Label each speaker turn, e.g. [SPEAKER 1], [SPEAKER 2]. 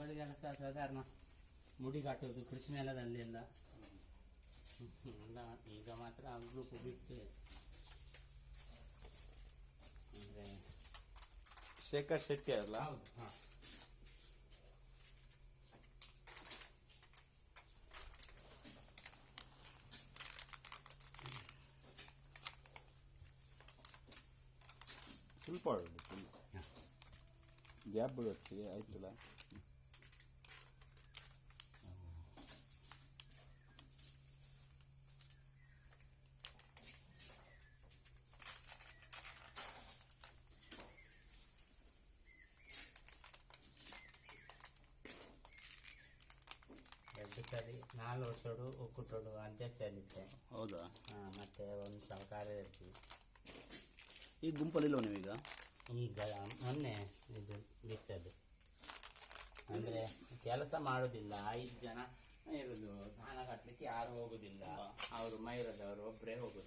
[SPEAKER 1] ಮೊದಲಿಗೆಲ್ಲ ಸಾಧಾರಣ ಮುಡಿ ಕಾಟೋದು ಕೃಷಿ ನೆಲದಲ್ಲಿ ಎಲ್ಲ ಈಗ ಮಾತ್ರ ಗ್ರೂಪ್ ಬಿಟ್ಟು ಅಂದರೆ
[SPEAKER 2] ಶೇಖರ್ ಶೆಟ್ಟಿ ಅಲ್ಲ?
[SPEAKER 1] ಹೌದು. ಹಾಂ,
[SPEAKER 2] ಸ್ವಲ್ಪ ಗ್ಯಾಪ್ ಬಿಡೋಚ್ಚಿ ಆಯ್ತಲ್ಲ.
[SPEAKER 1] ಎರಡು ಸರಿ 4 ವರ್ಷೋಡು ಒಕ್ಕೂಟೋಡು ಅಧ್ಯಕ್ಷರಿದ್ದೆ.
[SPEAKER 2] ಹೌದಾ?
[SPEAKER 1] ಮತ್ತೆ ಒಂದು ಸಲ ಕಾರ್ಯದರ್ಶಿ.
[SPEAKER 2] ಈ ಗುಂಪಲ್ಲಿಲ್ವ ನೀವೀಗ?
[SPEAKER 1] ಈಗ ಮೊನ್ನೆ ಇದು ಬಿಟ್ಟದ್ದು. ಅಂದರೆ ಕೆಲಸ ಮಾಡೋದಿಲ್ಲ, 5 ಜನ ಇರೋದು. ಸ್ನಾನ ಕಟ್ಟಲಿಕ್ಕೆ ಯಾರು ಹೋಗುದಿಲ್ಲ, ಅವರು ಮೈರದವರು ಒಬ್ಬರೇ ಹೋಗುದು.